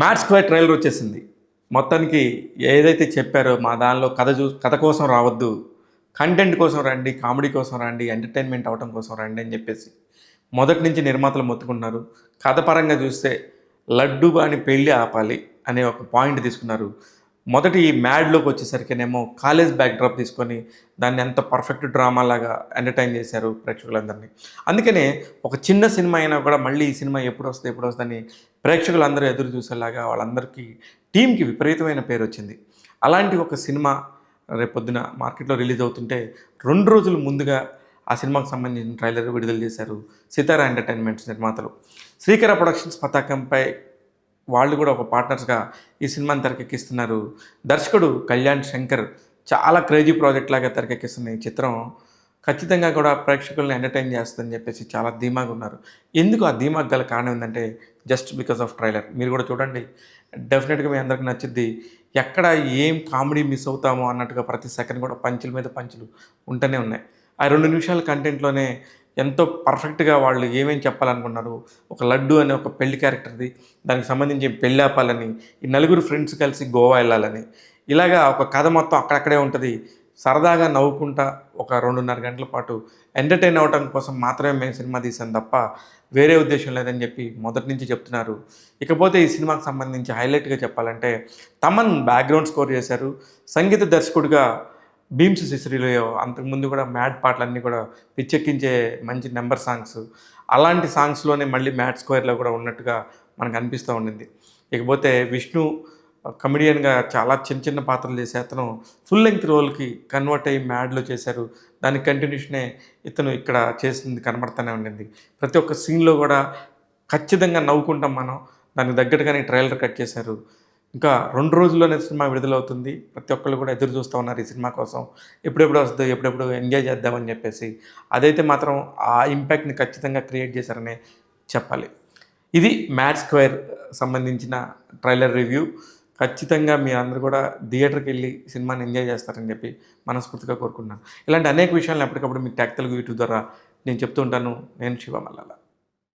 Mad square trailer వచ్చేసింది. మొత్తానికి ఏదైతే చెప్పారో మా దానిలో కథ కోసం రావద్దు, కంటెంట్ కోసం రండి, కామెడీ కోసం రండి, ఎంటర్టైన్మెంట్ అవ్వటం కోసం రండి అని చెప్పేసి మొదటి నుంచి నిర్మాతలు మొత్తుకుంటున్నారు. కథ పరంగా చూస్తే లడ్డు బాని పెళ్ళి ఆపాలి అనే ఒక పాయింట్ తీసుకున్నారు. మొదటి ఈ మ్యాడ్లోకి వచ్చేసరికినేమో కాలేజ్ బ్యాక్‌డ్రాప్ తీసుకొని దాన్ని ఎంత పర్ఫెక్ట్ డ్రామాలాగా ఎంటర్‌టైన్ చేశారు ప్రేక్షకులందరినీ. అందుకనే ఒక చిన్న సినిమా అయినా కూడా మళ్ళీ ఈ సినిమా ఎప్పుడొస్తదని ప్రేక్షకులందరూ ఎదురు చూసేలాగా వాళ్ళందరికీ టీమ్‌కి విపరీతమైన పేరొచ్చింది. అలాంటి ఒక సినిమా రేపొద్దున మార్కెట్‌లో రిలీజ్ అవుతుంటే 2 రోజులు ముందుగా ఆ సినిమాకు సంబంధించిన ట్రైలర్ విడుదల చేశారు సితారా ఎంటర్‌టైన్‌మెంట్స్ నిర్మాతలు. శ్రీకర ప్రొడక్షన్స్ పతాకంపై వాళ్ళు కూడా ఒక పార్ట్నర్స్‌గా ఈ సినిమాని తెరకెక్కిస్తున్నారు. దర్శకుడు కళ్యాణ్ శంకర్ చాలా క్రేజీ ప్రాజెక్ట్ లాగా తెరకెక్కిస్తున్న ఈ చిత్రం ఖచ్చితంగా కూడా ప్రేక్షకుల్ని ఎంటర్‌టైన్ చేస్తుందని చెప్పేసి చాలా ధీమాగా ఉన్నారు. ఎందుకు ఆ ధీమాకు గల కారణం ఏందంటే జస్ట్ బికాస్ ఆఫ్ ట్రైలర్. మీరు కూడా చూడండి. డెఫినెట్‌గా మీ అందరికి నచ్చుద్ది. ఎక్కడ ఏం కామెడీ మిస్ అవుతామో అన్నట్టుగా ప్రతి సెకండ్ కూడా పంచుల మీద పంచులు ఉంటూనే ఉన్నాయి. ఆ 2 నిమిషాల కంటెంట్‌లోనే ఎంతో పర్ఫెక్ట్‌గా వాళ్ళు ఏమేమి చెప్పాలనుకున్నారు. ఒక లడ్డు అనే ఒక పెళ్లి క్యారెక్టర్‌ది, దానికి సంబంధించి పెళ్లి ఆపాలని, ఈ నలుగురు ఫ్రెండ్స్ కలిసి గోవా ఎళ్ళాలని, ఇలాగా ఒక కథ మొత్తం అక్కడక్కడే ఉంటది. సరదాగా నవ్వుకుంటా ఒక 2:30 గంటల పాటు ఎంటర్‌టైన్ అవ్వటం కోసం మాత్రమే మేము సినిమా తీసాం తప్ప వేరే ఉద్దేశ్యం లేదని చెప్పి మొదటి నుంచి చెప్తున్నారు. ఇకపోతే ఈ సినిమాకి సంబంధించి హైలైట్‌గా చెప్పాలంటే తమన్ బ్యాక్‌గ్రౌండ్ స్కోర్ చేశారు. సంగీత దర్శకుడిగా భీమ్స్ సిసిరిలో అంతకుముందు కూడా మ్యాడ్ పాటలన్నీ కూడా పిచ్చెక్కించే మంచి నంబర్ సాంగ్స్. అలాంటి సాంగ్స్‌లోనే మళ్ళీ మ్యాడ్ స్క్వేర్‌లో కూడా ఉన్నట్టుగా మనకు అనిపిస్తూ ఉండింది. ఇకపోతే విష్ణు కమెడియన్‌గా చాలా చిన్న చిన్న పాత్రలు చేసే అతను ఫుల్ లెంగ్త్ రోల్‌కి కన్వర్ట్ అయ్యి మ్యాడ్‌లో చేశారు. దానికి కంటిన్యూషనే ఇతను ఇక్కడ చేసింది కనబడుతూనే ఉండింది. ప్రతి ఒక్క సీన్‌లో కూడా ఖచ్చితంగా నవ్వుకుంటాం మనం. దానికి తగ్గట్టుగానే ట్రైలర్ కట్ చేశారు. ఇంకా 2 రోజుల్లోనే సినిమా విడుదలవుతుంది. ప్రతి ఒక్కళ్ళు కూడా ఎదురు చూస్తూ ఉన్నారు ఈ సినిమా కోసం. ఎప్పుడెప్పుడు వస్తదో, ఎప్పుడెప్పుడు ఎంజాయ్ చేద్దామని చెప్పేసి. అదైతే మాత్రం ఆ ఇంపాక్ట్‌ని ఖచ్చితంగా క్రియేట్ చేశారనే చెప్పాలి. ఇది మ్యాడ్ స్క్వేర్ సంబంధించిన ట్రైలర్ రివ్యూ. ఖచ్చితంగా మీరందరూ కూడా థియేటర్‌కెళ్ళి సినిమాని ఎంజాయ్ చేస్తారని చెప్పి మనస్ఫూర్తిగా కోరుకుంటున్నాను. ఇలాంటి అనేక విషయాలను ఎప్పటికప్పుడు మీకు టెక్ తెలుగు యూట్యూబ్ ద్వారా నేను చెప్తూ ఉంటాను. నేను శివ మల్లాల.